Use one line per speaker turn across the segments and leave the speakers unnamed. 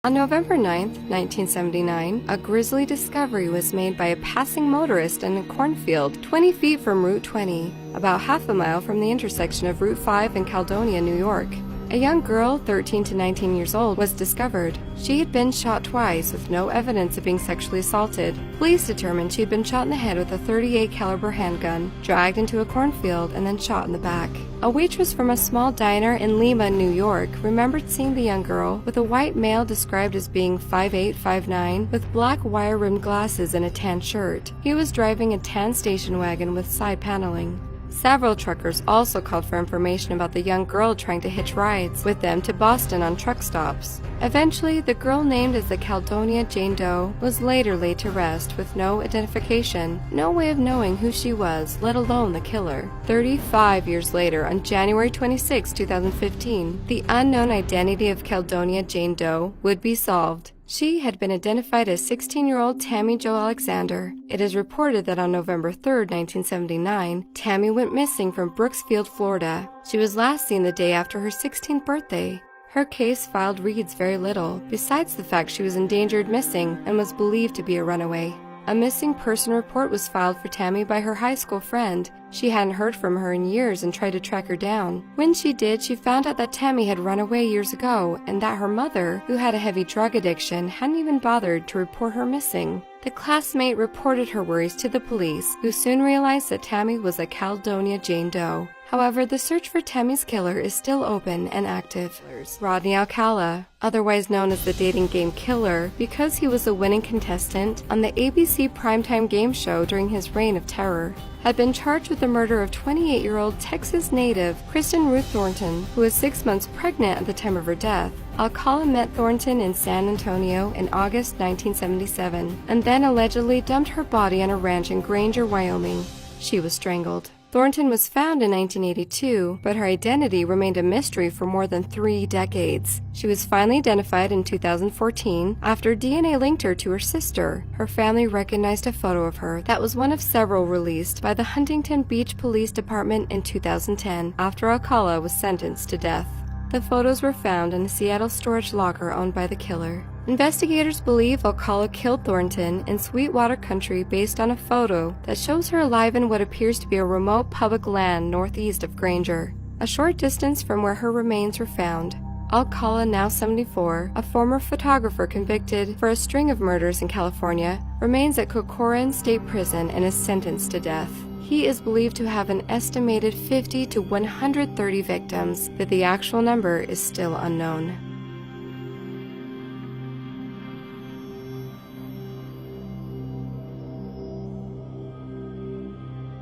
On November 9, 1979, a grisly discovery was made by a passing motorist in a cornfield 20 feet from Route 20, about half a mile from the intersection of Route 5 and Caledonia, New York. A young girl, 13 to 19 years old, was discovered. She had been shot twice with no evidence of being sexually assaulted. Police determined she had been shot in the head with a .38 caliber handgun, dragged into a cornfield, and then shot in the back. A waitress from a small diner in Lima, New York, remembered seeing the young girl with a white male described as being 5'8", 5'9", with black wire-rimmed glasses and a tan shirt. He was driving a tan station wagon with side paneling. Several truckers also called for information about the young girl trying to hitch rides with them to Boston on truck stops. Eventually, the girl named as the Caledonia Jane Doe was later laid to rest with no identification, no way of knowing who she was, let alone the killer. 35 years later, on January 26, 2015, the unknown identity of Caledonia Jane Doe would be solved. She had been identified as 16-year-old Tammy Jo Alexander. It is reported that on November 3, 1979, Tammy went missing from Brooksfield, Florida. She was last seen the day after her 16th birthday. Her case filed reads very little, besides the fact she was endangered missing and was believed to be a runaway. A missing person report was filed for Tammy by her high school friend. She hadn't heard from her in years and tried to track her down. When she did, she found out that Tammy had run away years ago and that her mother, who had a heavy drug addiction, hadn't even bothered to report her missing. The classmate reported her worries to the police, who soon realized that Tammy was a Caledonia Jane Doe. However, the search for Tammy's killer is still open and active. Rodney Alcala, otherwise known as the dating game killer, because he was a winning contestant on the ABC primetime game show during his reign of terror, had been charged with the murder of 28-year-old Texas native Kristen Ruth Thornton, who was 6 months pregnant at the time of her death. Alcala met Thornton in San Antonio in August 1977, and then allegedly dumped her body on a ranch in Granger, Wyoming. She was strangled. Thornton was found in 1982, but her identity remained a mystery for more than 3 decades. She was finally identified in 2014 after DNA linked her to her sister. Her family recognized a photo of her that was one of several released by the Huntington Beach Police Department in 2010 after Alcala was sentenced to death. The photos were found in a Seattle storage locker owned by the killer. Investigators believe Alcala killed Thornton in Sweetwater Country based on a photo that shows her alive in what appears to be a remote public land northeast of Granger, a short distance from where her remains were found. Alcala, now 74, a former photographer convicted for a string of murders in California, remains at Corcoran State Prison and is sentenced to death. He is believed to have an estimated 50 to 130 victims, but the actual number is still unknown.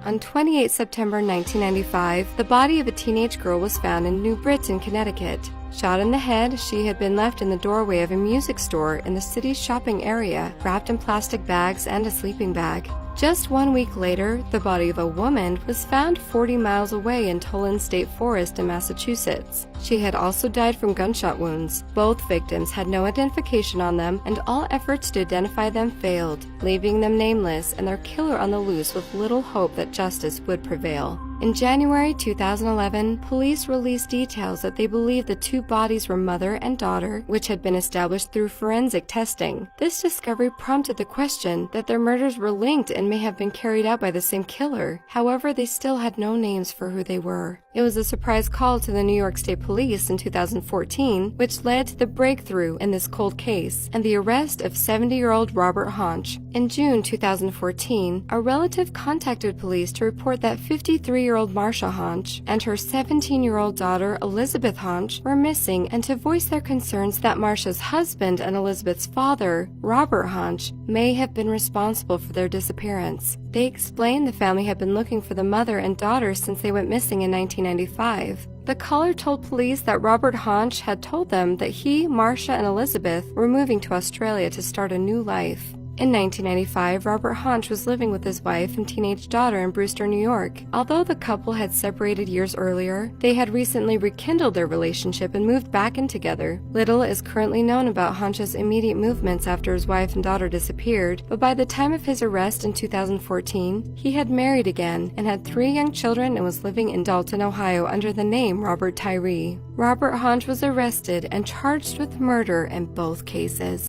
On 28 September 1995, the body of a teenage girl was found in New Britain, Connecticut. Shot in the head, she had been left in the doorway of a music store in the city's shopping area, wrapped in plastic bags and a sleeping bag. Just 1 week later, the body of a woman was found 40 miles away in Tolan State Forest in Massachusetts. She had also died from gunshot wounds. Both victims had no identification on them, and all efforts to identify them failed, leaving them nameless and their killer on the loose with little hope that justice would prevail. In January 2011, police released details that they believed the 2 bodies were mother and daughter, which had been established through forensic testing. This discovery prompted the question that their murders were linked and may have been carried out by the same killer. However, they still had no names for who they were. It was a surprise call to the New York State Police in 2014, which led to the breakthrough in this cold case and the arrest of 70-year-old Robert Honch. In June 2014, a relative contacted police to report that 53-year-old Marcia Honch and her 17-year-old daughter Elizabeth Honch were missing, and to voice their concerns that Marcia's husband and Elizabeth's father, Robert Honch, may have been responsible for their disappearance. They explained the family had been looking for the mother and daughter since they went missing in 1995. The caller told police that Robert Honch had told them that he, Marcia, and Elizabeth were moving to Australia to start a new life. In 1995, Robert Honch was living with his wife and teenage daughter in Brewster, New York. Although the couple had separated years earlier, they had recently rekindled their relationship and moved back in together. Little is currently known about Honch's immediate movements after his wife and daughter disappeared, but by the time of his arrest in 2014, he had married again and had 3 young children and was living in Dalton, Ohio under the name Robert Tyree. Robert Honch was arrested and charged with murder in both cases.